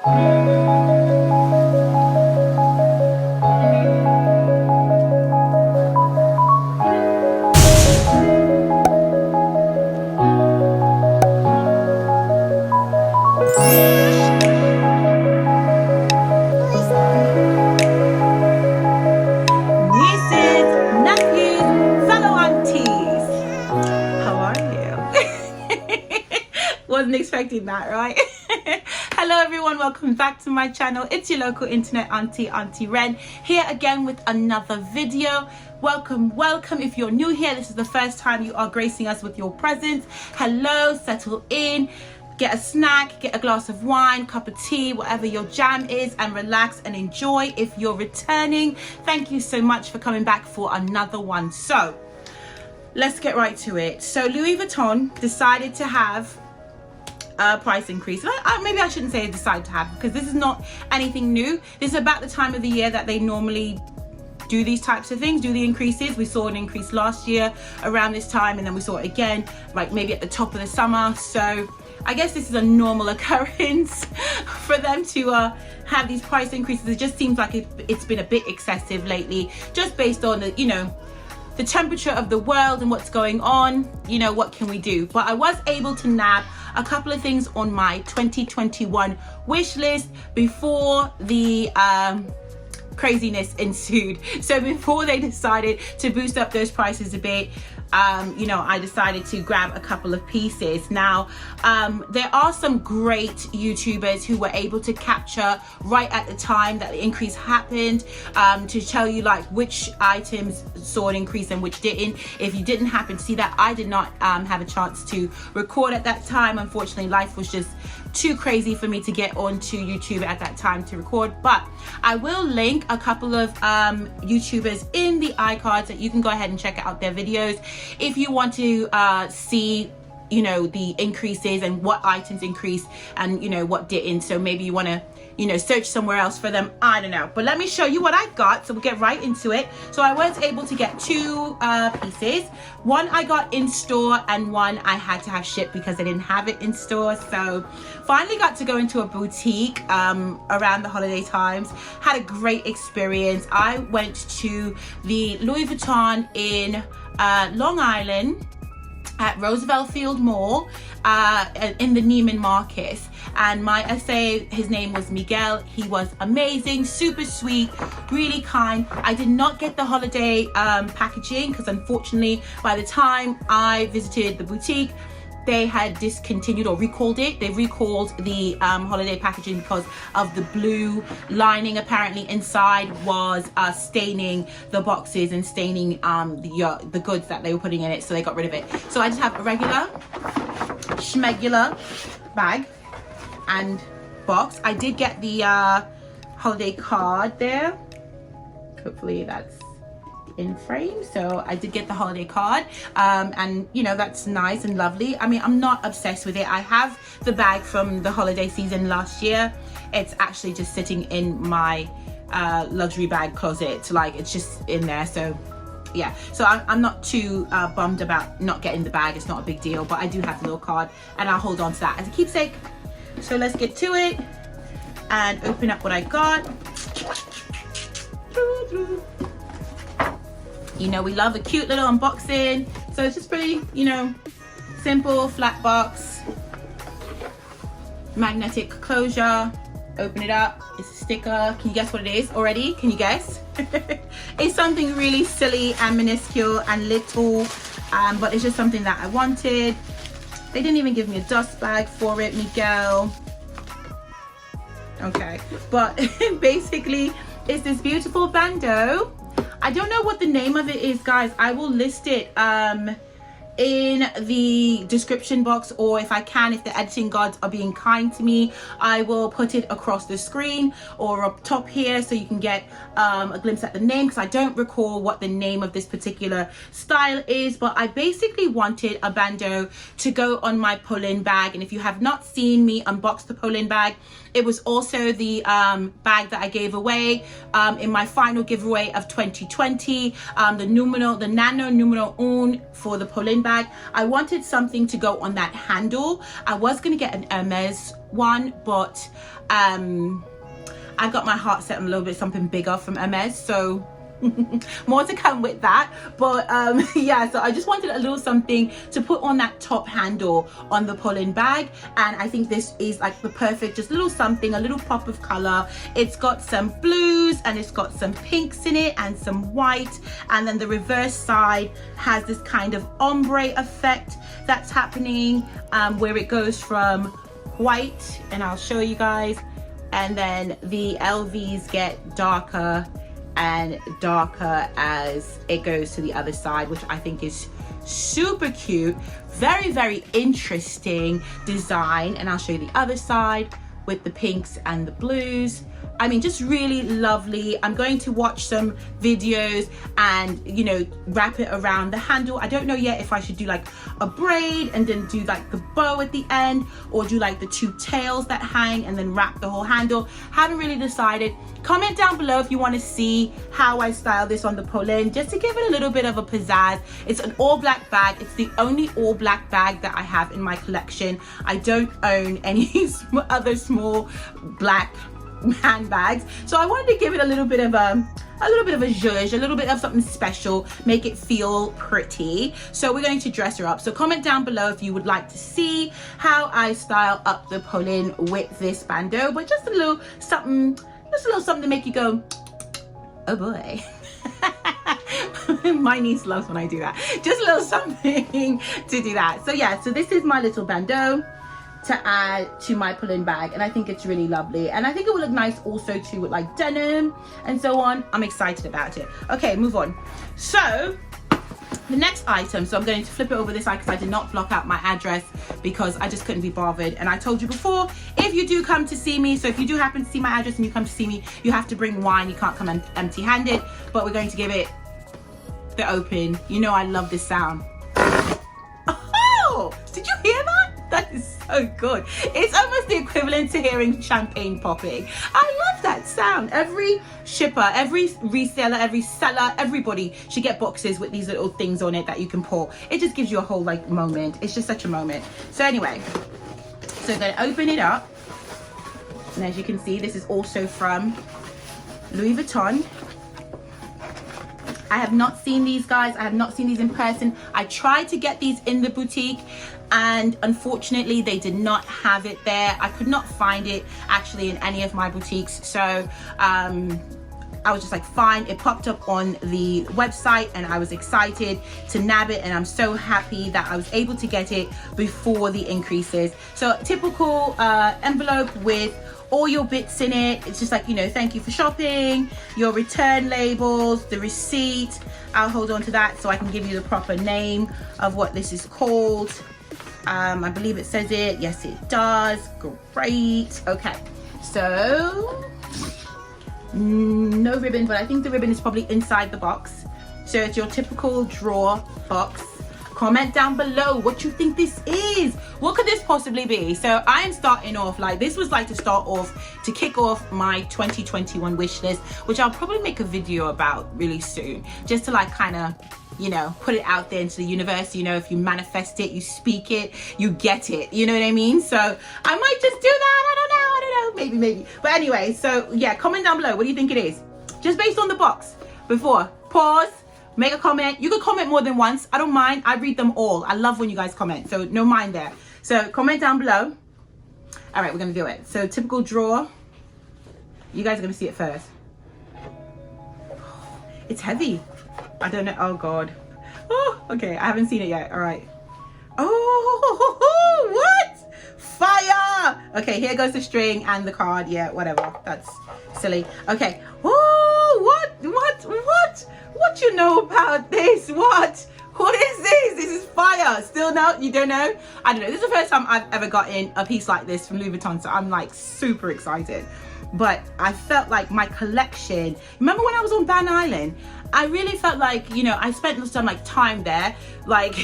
Nephews, fellow aunties, how are you? Wasn't expecting that, right? Hello everyone, welcome back to my channel. It's your local internet auntie, Auntie Ren, here again with another video. Welcome. If you're new here, this is the first time you are gracing us with your presence. Hello, settle in. Get a snack, get a glass of wine, cup of tea, whatever your jam is, and relax and enjoy. If you're returning, thank you so much for coming back for another one. So let's get right to it. So Louis Vuitton decided to have a price increase. Maybe I shouldn't say decide to have, because this is not anything new. This is about the time of the year that they normally do these types of things, do the increases. We saw an increase last year around this time, and then we saw it again, like maybe at the top of the summer. So I guess this is a normal occurrence for them to have these price increases. It just seems like it's been a bit excessive lately, just based on the, the temperature of the world and what's going on. What can we do? But I was able to nab a couple of things on my 2021 wish list before the craziness ensued. So before they decided to boost up those prices a bit, I decided to grab a couple of pieces. Now, there are some great YouTubers who were able to capture right at the time that the increase happened, to tell you like which items saw an increase and which didn't. If you didn't happen to see that, I did not have a chance to record at that time. Unfortunately, life was just too crazy for me to get onto YouTube at that time to record, but I will link a couple of YouTubers in the iCards that you can go ahead and check out their videos if you want to see the increases and what items increased and what didn't. So maybe you want to search somewhere else for them. I don't know, but let me show you what I got. So we'll get right into it. So I was able to get two pieces. One I got in store and one I had to have shipped because I didn't have it in store. So finally got to go into a boutique around the holiday times. Had a great experience. I went to the Louis Vuitton in Long Island at Roosevelt Field Mall in the Neiman Marcus, and my SA, his name was Miguel. He was amazing, super sweet, really kind. I did not get the holiday packaging because unfortunately by the time I visited the boutique, they had discontinued or recalled it. They recalled the holiday packaging because of the blue lining apparently inside was staining the boxes and staining the goods that they were putting in it, so they got rid of it. So I just have a regular schmegular bag and box. I did get the holiday card there. Hopefully that's in frame. So I did get the holiday card, and that's nice and lovely. I mean, I'm not obsessed with it. I have the bag from the holiday season last year. It's actually just sitting in my luxury bag closet, like it's just in there. So yeah, so I'm not too bummed about not getting the bag. It's not a big deal, but I do have the little card and I'll hold on to that as a keepsake. So let's get to it and open up what I got. We love a cute little unboxing. So it's just pretty, simple, flat box, magnetic closure. Open it up. It's a sticker. Can you guess what it is already? Can you guess? It's something really silly and minuscule and little, but it's just something that I wanted. They didn't even give me a dust bag for it, Miguel. Okay, but basically it's this beautiful bandeau. I don't know what the name of it is, guys. I will list it in the description box, or if I can, if the editing gods are being kind to me, I will put it across the screen or up top here so you can get a glimpse at the name, because I don't recall what the name of this particular style is. But I basically wanted a bandeau to go on my pull-in bag, and if you have not seen me unbox the pull-in bag, it was also the bag that I gave away in my final giveaway of 2020, the nano numero un for the pull-in pull-in bag, I wanted something to go on that handle. I was gonna get an Hermes one, but I got my heart set on a little bit something bigger from Hermes, so more to come with that. But yeah, so I just wanted a little something to put on that top handle on the pull-in bag, and I think this is like the perfect just little something, a little pop of color. It's got some blues and it's got some pinks in it and some white, and then the reverse side has this kind of ombre effect that's happening, where it goes from white, and I'll show you guys, and then the LVs get darker and darker as it goes to the other side, which I think is super cute. Very, very interesting design. And I'll show you the other side with the pinks and the blues. I mean, just really lovely. I'm going to watch some videos and, you know, wrap it around the handle. I don't know yet if I should do like a braid and then do like the bow at the end, or do like the two tails that hang and then wrap the whole handle. Haven't really decided. Comment down below if you want to see how I style this on the pull-in, just to give it a little bit of a pizzazz. It's an all black bag. It's the only all black bag that I have in my collection. I don't own any other small black handbags, so I wanted to give it a little bit of a zhuzh, a little bit of something special, make it feel pretty. So we're going to dress her up. So comment down below if you would like to see how I style up the pull-in with this bandeau, but just a little something to make you go, oh boy. My niece loves when I do that. Just a little something to do that. So yeah, so this is my little bandeau to add to my pull-in bag, and I think it's really lovely, and I think it would look nice also too with like denim and so on. I'm excited about it. Okay, move on. So the next item, so I'm going to flip it over this side because I did not block out my address because I just couldn't be bothered. And I told you before, if you do come to see me, so if you do happen to see my address and you come to see me, you have to bring wine. You can't come empty-handed, but we're going to give it the open. You know I love this sound. Oh, did you hear that? That is so good. It's almost the equivalent to hearing champagne popping. I love that sound. Every shipper, every reseller, every seller, everybody should get boxes with these little things on it that you can pour. It just gives you a whole like moment. It's just such a moment. So anyway, so I'm going to open it up. And as you can see, this is also from Louis Vuitton. I have not seen these, guys. I have not seen these in person. I tried to get these in the boutique, and unfortunately they did not have it there. I could not find it actually in any of my boutiques. So I was just like, fine. It popped up on the website and I was excited to nab it, and I'm so happy that I was able to get it before the increases. So typical envelope with all your bits in it. It's just like, you know, thank you for shopping, your return labels, the receipt. I'll hold on to that so I can give you the proper name of what this is called. I believe it says it. Yes, it does. Great. Okay, so no ribbon, but I think the ribbon is probably inside the box. So it's your typical drawer box. Comment down below what you think this is. What could this possibly be? So I am starting off like, this was like to kick off my 2021 wish list, which I'll probably make a video about really soon, just to like kind of, you know, put it out there into the universe. You know, if you manifest it, you speak it, you get it, you know what I mean? So I might just do that. I don't know, maybe. But anyway, so yeah, comment down below what do you think it is, just based on the box. Before, pause, make a comment. You can comment more than once, I don't mind. I read them all. I love when you guys comment, so no mind there. So comment down below. All right, we're gonna do it. So typical drawer, you guys are gonna see it first. It's heavy. I don't know. Oh god. Oh, okay, I haven't seen it yet. All right. Oh, what? Fire. Okay, here goes the string and the card. Yeah, whatever, that's silly. Okay. Oh, what you know about this? What is this? This is fire. Still no, you don't know? I don't know. This is the first time I've ever gotten a piece like this from Louis Vuitton, so I'm like super excited. But I felt like my collection, remember when I was on Van Island, I really felt like, you know, I spent some like time there, like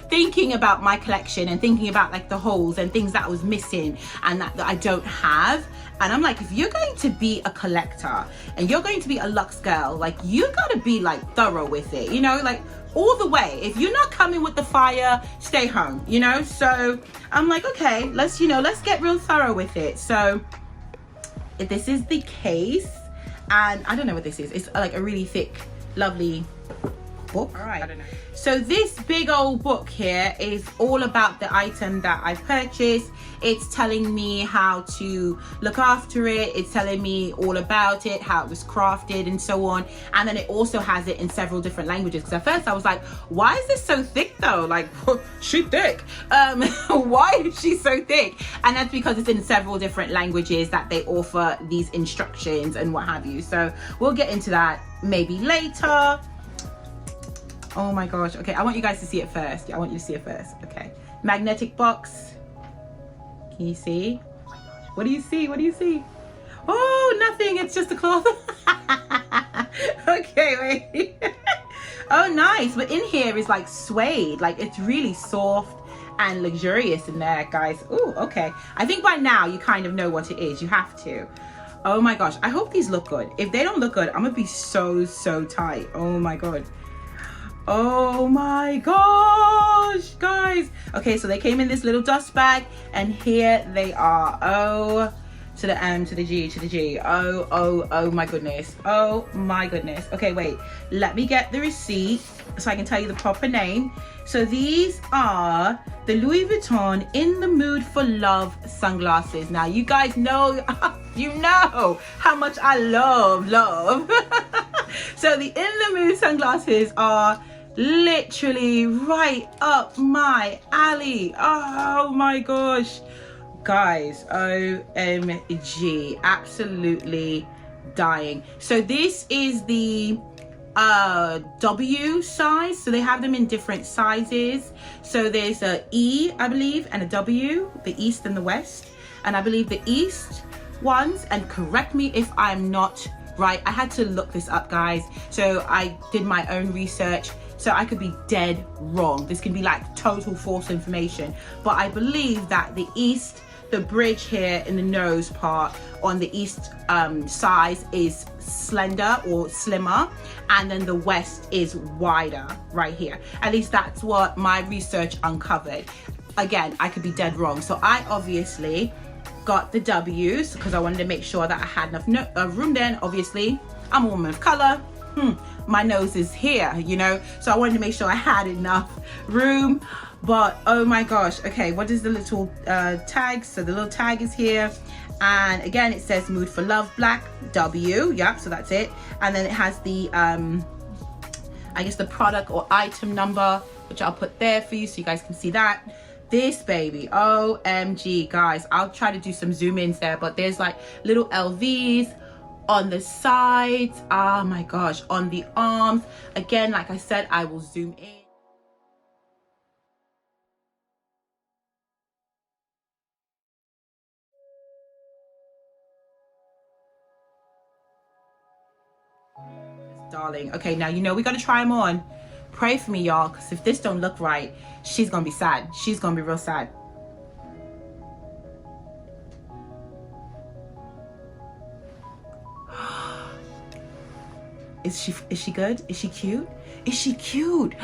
thinking about my collection and thinking about like the holes and things that I was missing and that I don't have. And I'm like, if you're going to be a collector and you're going to be a luxe girl, like you gotta be like thorough with it, you know, like all the way. If you're not coming with the fire, stay home, you know? So I'm like, okay, let's get real thorough with it. So this is the case, and I don't know what this is. It's like a really thick, lovely book. All right. I don't know. So this big old book here is all about the item that I've purchased. It's telling me how to look after it. It's telling me all about it, how it was crafted and so on. And then it also has it in several different languages. Because at first I was like, why is this so thick though? Like, she thick. Why is she so thick? And that's because it's in several different languages that they offer these instructions and what have you. So we'll get into that maybe later. Oh my gosh. Okay, I want you guys to see it first. I want you to see it first. Okay. Magnetic box. Can you see? What do you see? What do you see? Oh, nothing. It's just a cloth. Okay, wait. Oh, nice. But in here is like suede. Like, it's really soft and luxurious in there, guys. Oh, okay. I think by now you kind of know what it is. You have to. Oh my gosh. I hope these look good. If they don't look good, I'm going to be so tight. Oh my God. Oh my gosh, guys. Okay, so they came in this little dust bag, and here they are. O to the M to the G to the G. Oh my goodness. Oh my goodness. Okay, wait. Let me get the receipt so I can tell you the proper name. So these are the Louis Vuitton In the Mood for Love sunglasses. Now, you guys know, you know how much I love. So the In the Mood sunglasses are literally right up my alley. Oh my gosh, guys, OMG, absolutely dying. So this is the W size. So they have them in different sizes. So there's a E, I believe, and a W, the East and the West. And I believe the East ones, and correct me if I'm not right, I had to look this up, guys. So I did my own research, so I could be dead wrong. This can be like total false information, but I believe that the East, the bridge here in the nose part on the East size is slender or slimmer, and then the West is wider right here. At least that's what my research uncovered. Again, I could be dead wrong. So I obviously got the W's because I wanted to make sure that I had enough room there. Obviously, I'm a woman of color. My nose is here, you know, so I wanted to make sure I had enough room. But oh my gosh. Okay, what is the little tag? So the little tag is here, and again it says Mood for Love black W. Yeah, so that's it. And then it has the I guess the product or item number, which I'll put there for you so you guys can see that. This baby, OMG, guys, I'll try to do some zoom ins there, but there's like little LVs on the sides. Oh my gosh, on the arms. Again, like I said, I will zoom in. Darling. Okay, now you know we gotta try them on. Pray for me, y'all, because if this don't look right, she's gonna be sad. She's gonna be real sad. Is she good? Is she cute? Is she cute?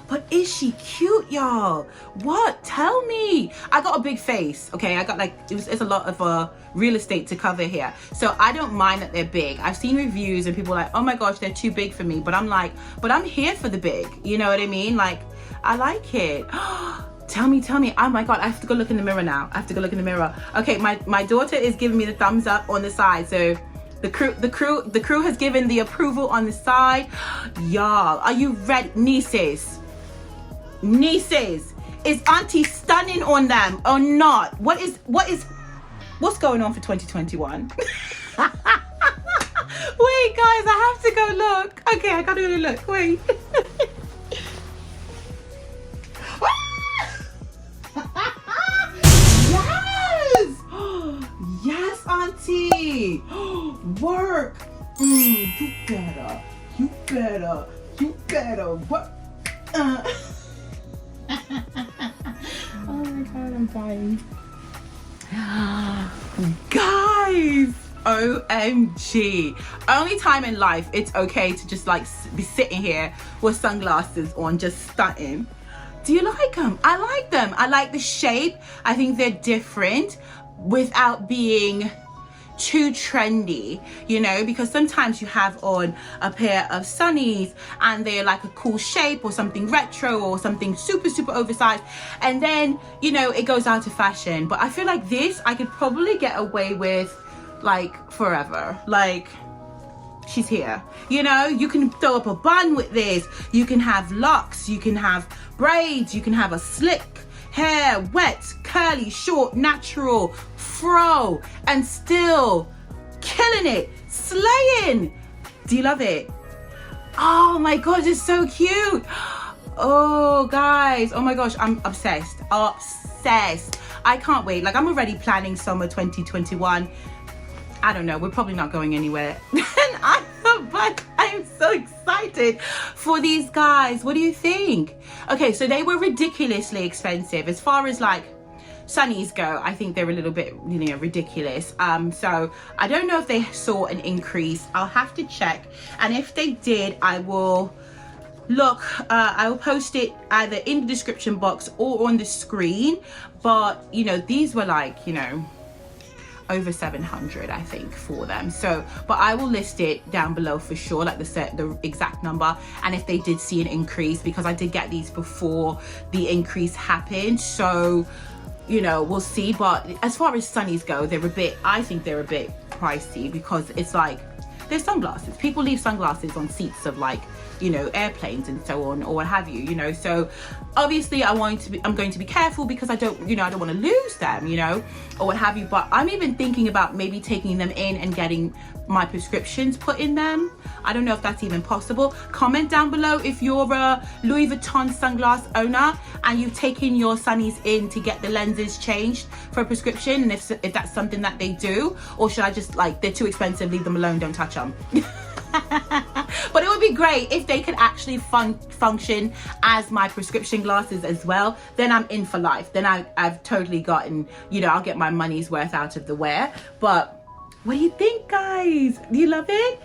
But is she cute, y'all? What? Tell me. I got a big face, okay? I got like, it's a lot of real estate to cover here. So I don't mind that they're big. I've seen reviews and people are like, oh my gosh, they're too big for me. But I'm like, but I'm here for the big. You know what I mean? Like, I like it. Tell me. Oh my God, I have to go look in the mirror now. I have to go look in the mirror. Okay, my daughter is giving me the thumbs up on the side. So the crew has given the approval on the side. Y'all, are you ready? Nieces, is Auntie stunning on them or not? What's going on for 2021? Wait, guys, I have to go look. Okay, I gotta go look. Wait. Yes, Auntie. Work. You better. What? Oh my God, I'm dying. Guys, OMG. Only time in life it's okay to just like be sitting here with sunglasses on, just stunting. Do you like them? I like them. I like the shape. I think they're different without being too trendy, you know, because sometimes you have on a pair of sunnies and they're like a cool shape or something retro or something super oversized, and then, you know, it goes out of fashion. But I feel like this I could probably get away with like forever. Like, she's here, you know. You can throw up a bun with this, you can have locks, you can have braids, you can have a slick hair, wet, curly, short, natural, fro, and still killing it, slaying. Do you love it? Oh my god, it's so cute. Oh guys, oh my gosh, I'm obsessed. I can't wait. Like, I'm already planning summer 2021. I don't know, we're probably not going anywhere. But I'm so excited for these guys. What do you think? Okay, so they were ridiculously expensive. As far as like sunnies go, I think they're a little bit, you know, ridiculous. So I don't know if they saw an increase. I'll have to check. And if they did, I will look, I will post it either in the description box or on the screen. But, you know, these were like, you know, over 700 I think for them. So, but I will list it down below for sure, like the exact number, and if they did see an increase, because I did get these before the increase happened. So, you know, we'll see. But as far as sunnies go, they're a bit, I think they're a bit pricey, because it's like, they're sunglasses. People leave sunglasses on seats of like, you know, airplanes and so on, or what have you, you know. So obviously I'm going to be careful, because I don't, you know, I don't want to lose them, you know, or what have you. But I'm even thinking about maybe taking them in and getting my prescriptions put in them. I don't know if that's even possible. Comment down below if you're a Louis Vuitton sunglass owner and you've taken your sunnies in to get the lenses changed for a prescription, and if that's something that they do, or should I just, like, they're too expensive, leave them alone, don't touch them. But it would be great if they could actually function as my prescription glasses as well. Then I'm in for life. Then I've totally gotten, you know, I'll get my money's worth out of the wear. But what do you think, guys? Do you love it?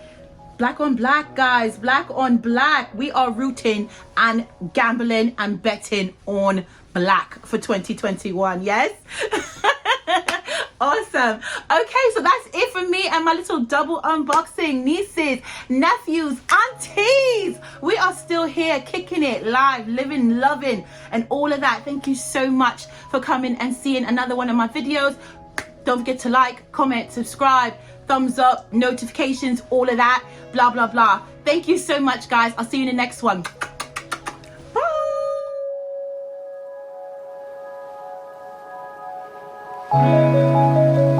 Black on black, guys. Black on black. We are rooting and gambling and betting on black for 2021. Yes. Awesome. Okay, so that's it for me and my little double unboxing. Nieces, nephews, aunties, we are still here, kicking it live, living, loving, and all of that. Thank you so much for coming and seeing another one of my videos. Don't forget to like, comment, subscribe, thumbs up, notifications, all of that, blah blah blah. Thank you so much, guys. I'll see you in the next one. Bye.